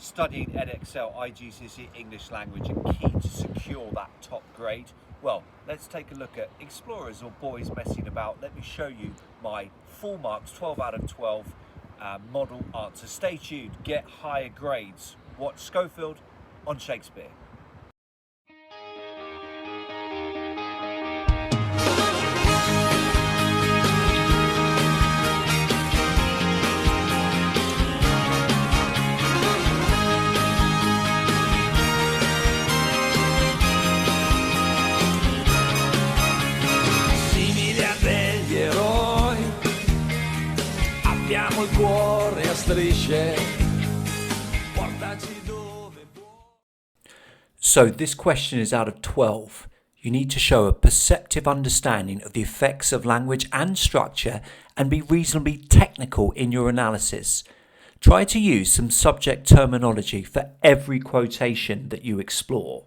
studying Edexcel IGCSE English Language and keen to secure that top grade? Well, let's take a look at explorers or boys messing about. Let me show you my full marks, 12 out of 12 model answer. Stay tuned, get higher grades. Watch Schofield on Shakespeare. Abbiamo il cuore a strisce, portaci dove vuoi. So this question is out of 12. You need to show a perceptive understanding of the effects of language and structure and be reasonably technical in your analysis. Try to use some subject terminology for every quotation that you explore.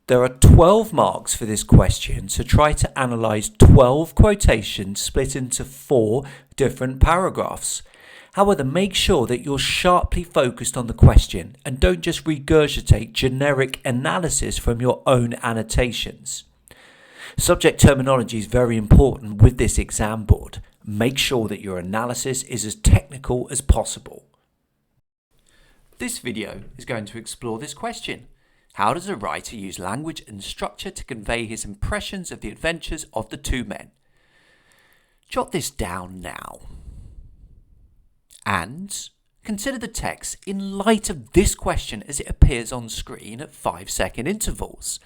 There are 12 marks for this question, so try to analyse 12 quotations split into 4 different paragraphs. However, make sure that you're sharply focused on the question and don't just regurgitate generic analysis from your own annotations. Subject terminology is very important with this exam board. Make sure that your analysis is as technical as possible. This video is going to explore this question. How does a writer use language and structure to convey his impressions of the adventures of the two men? Jot this down now. And consider the text in light of this question as it appears on screen at 5-second intervals.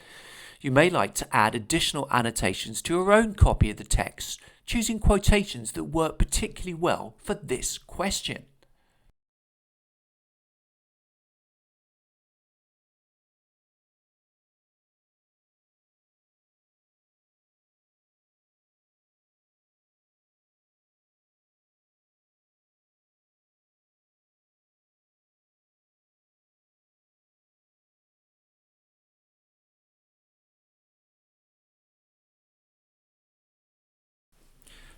You may like to add additional annotations to your own copy of the text, choosing quotations that work particularly well for this question.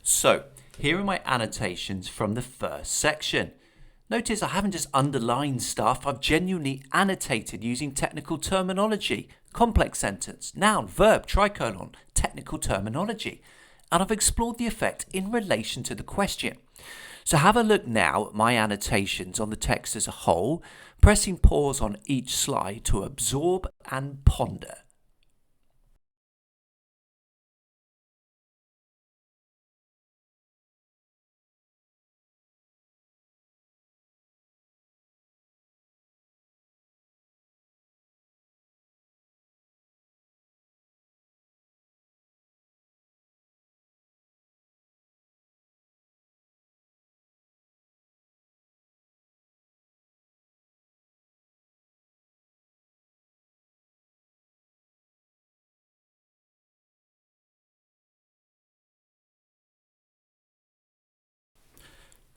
So, here are my annotations from the first section. Notice I haven't just underlined stuff, I've genuinely annotated using technical terminology, complex sentence, noun, verb, tricolon, technical terminology. And I've explored the effect in relation to the question. So have a look now at my annotations on the text as a whole, pressing pause on each slide to absorb and ponder.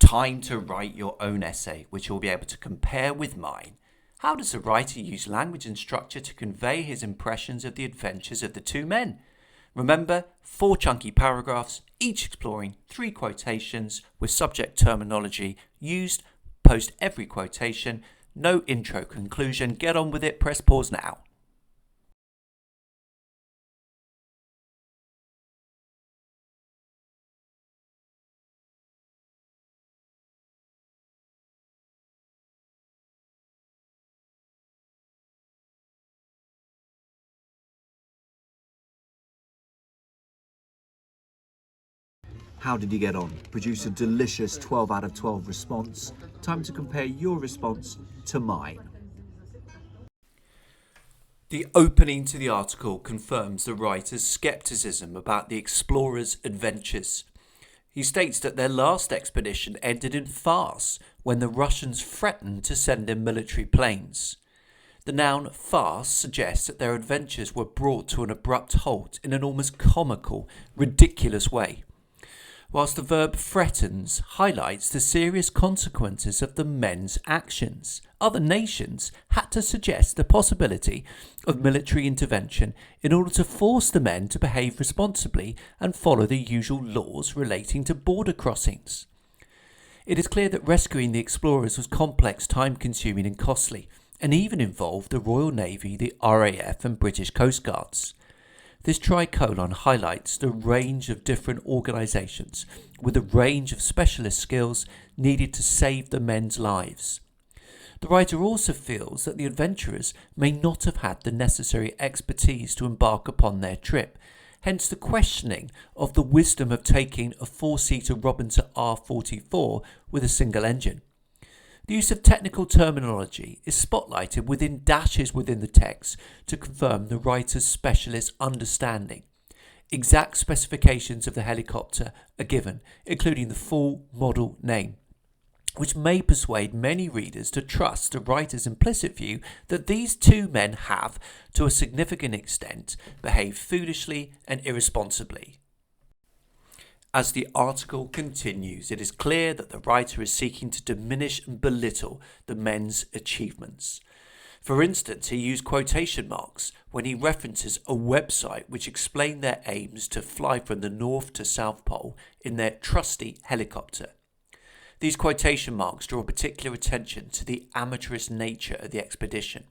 Time to write your own essay, which you'll be able to compare with mine. How does the writer use language and structure to convey his impressions of the adventures of the two men? Remember, 4 chunky paragraphs, each exploring 3 quotations with subject terminology used post every quotation. No intro conclusion. Get on with it. Press pause now. How did you get on? Produce a delicious 12 out of 12 response. Time to compare your response to mine. The opening to the article confirms the writer's skepticism about the explorers' adventures. He states that their last expedition ended in farce when the Russians threatened to send in military planes. The noun farce suggests that their adventures were brought to an abrupt halt in an almost comical, ridiculous way, whilst the verb threatens highlights the serious consequences of the men's actions. Other nations had to suggest the possibility of military intervention in order to force the men to behave responsibly and follow the usual laws relating to border crossings. It is clear that rescuing the explorers was complex, time-consuming and costly, and even involved the Royal Navy, the RAF and British Coast Guards. This tricolon highlights the range of different organisations with a range of specialist skills needed to save the men's lives. The writer also feels that the adventurers may not have had the necessary expertise to embark upon their trip, hence the questioning of the wisdom of taking a four-seater Robinson R44 with a single engine. The use of technical terminology is spotlighted within dashes within the text to confirm the writer's specialist understanding. Exact specifications of the helicopter are given, including the full model name, which may persuade many readers to trust the writer's implicit view that these two men have, to a significant extent, behaved foolishly and irresponsibly. As the article continues, it is clear that the writer is seeking to diminish and belittle the men's achievements. For instance, he used quotation marks when he references a website which explained their aims to fly from the North to South Pole in their trusty helicopter. These quotation marks draw particular attention to the amateurish nature of the expedition.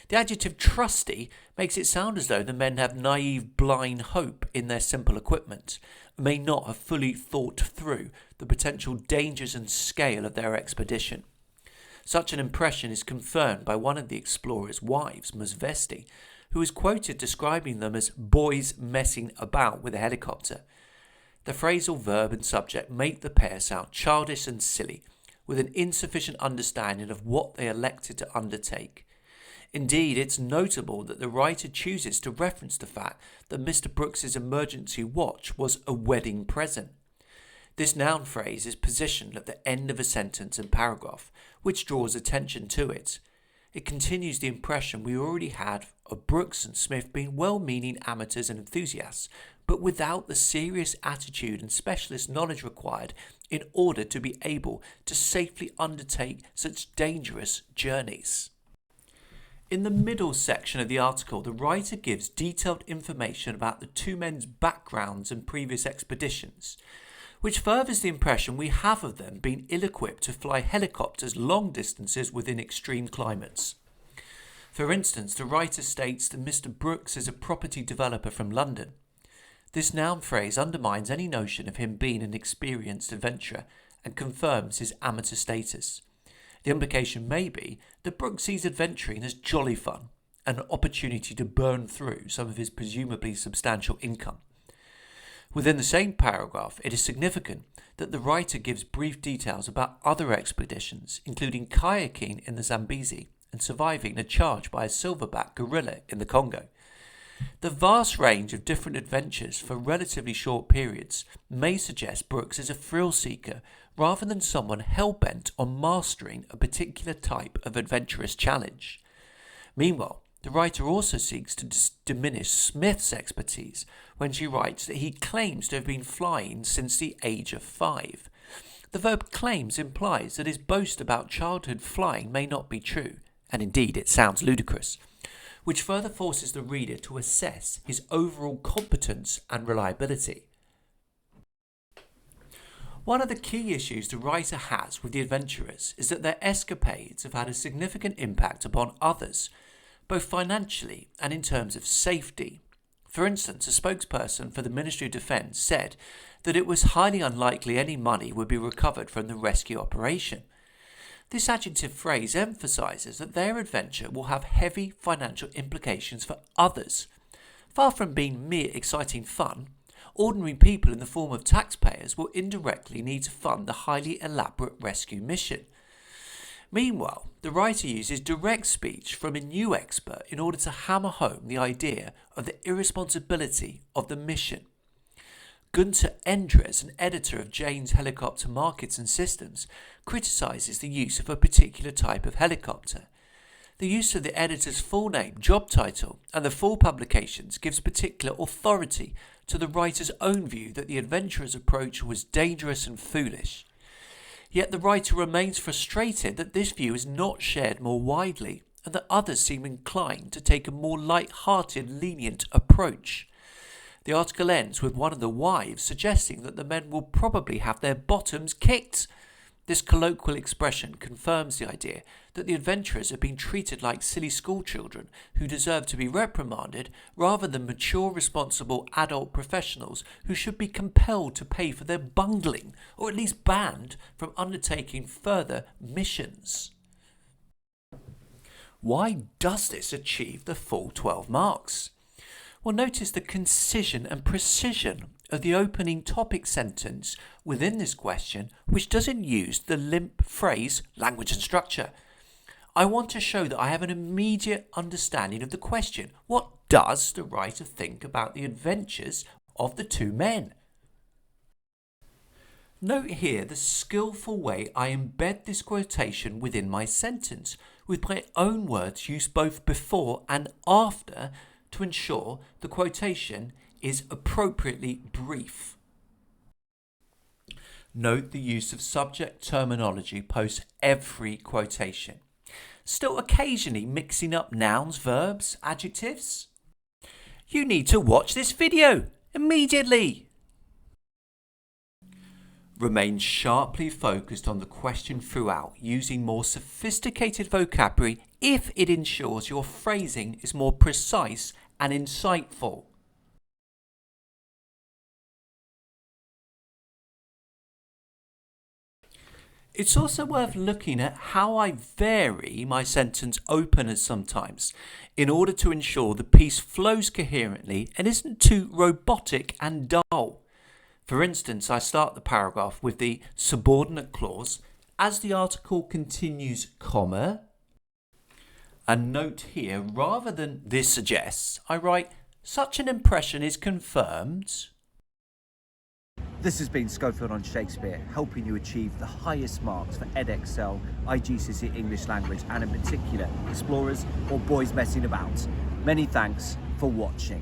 The adjective trusty makes it sound as though the men have naive, blind hope in their simple equipment, and may not have fully thought through the potential dangers and scale of their expedition. Such an impression is confirmed by one of the explorers' wives, Musvesti, who is quoted describing them as boys messing about with a helicopter. The phrasal verb and subject make the pair sound childish and silly, with an insufficient understanding of what they elected to undertake. Indeed, it's notable that the writer chooses to reference the fact that Mr. Brooks's emergency watch was a wedding present. This noun phrase is positioned at the end of a sentence and paragraph, which draws attention to it. It continues the impression we already had of Brooks and Smith being well-meaning amateurs and enthusiasts, but without the serious attitude and specialist knowledge required in order to be able to safely undertake such dangerous journeys. In the middle section of the article, the writer gives detailed information about the two men's backgrounds and previous expeditions, which furthers the impression we have of them being ill-equipped to fly helicopters long distances within extreme climates. For instance, the writer states that Mr. Brooks is a property developer from London. This noun phrase undermines any notion of him being an experienced adventurer and confirms his amateur status. The implication may be that Brooks sees adventuring as jolly fun, an opportunity to burn through some of his presumably substantial income. Within the same paragraph, it is significant that the writer gives brief details about other expeditions, including kayaking in the Zambezi and surviving a charge by a silverback gorilla in the Congo. The vast range of different adventures for relatively short periods may suggest Brooks is a thrill seeker rather than someone hell-bent on mastering a particular type of adventurous challenge. Meanwhile, the writer also seeks to diminish Smith's expertise when she writes that he claims to have been flying since the age of 5. The verb claims implies that his boast about childhood flying may not be true, and indeed it sounds ludicrous, which further forces the reader to assess his overall competence and reliability. One of the key issues the writer has with the adventurers is that their escapades have had a significant impact upon others, both financially and in terms of safety. For instance, a spokesperson for the Ministry of Defence said that it was highly unlikely any money would be recovered from the rescue operation. This adjective phrase emphasises that their adventure will have heavy financial implications for others. Far from being mere exciting fun, ordinary people in the form of taxpayers will indirectly need to fund the highly elaborate rescue mission. Meanwhile, the writer uses direct speech from a new expert in order to hammer home the idea of the irresponsibility of the mission. Gunter Endres, an editor of Jane's Helicopter Markets and Systems, criticises the use of a particular type of helicopter. The use of the editor's full name, job title, and the full publications gives particular authority to the writer's own view that the adventurer's approach was dangerous and foolish. Yet the writer remains frustrated that this view is not shared more widely, and that others seem inclined to take a more light-hearted, lenient approach. The article ends with one of the wives suggesting that the men will probably have their bottoms kicked. This colloquial expression confirms the idea that the adventurers are being treated like silly schoolchildren who deserve to be reprimanded rather than mature, responsible adult professionals who should be compelled to pay for their bungling or at least banned from undertaking further missions. Why does this achieve the full 12 marks? Well, notice the concision and precision of the opening topic sentence within this question, which doesn't use the limp phrase language and structure. I want to show that I have an immediate understanding of the question. What does the writer think about the adventures of the two men? Note here the skillful way I embed this quotation within my sentence, with my own words used both before and after to ensure the quotation is appropriately brief. Note the use of subject terminology post every quotation. Still occasionally mixing up nouns, verbs, adjectives? You need to watch this video immediately. Remain sharply focused on the question throughout, using more sophisticated vocabulary if it ensures your phrasing is more precise and insightful. It's also worth looking at how I vary my sentence openers sometimes in order to ensure the piece flows coherently and isn't too robotic and dull. For instance, I start the paragraph with the subordinate clause as the article continues, comma, and note here, rather than this suggests, I write, such an impression is confirmed. This has been Schofield on Shakespeare, helping you achieve the highest marks for Edexcel IGCSE English Language and in particular explorers or boys messing about. Many thanks for watching.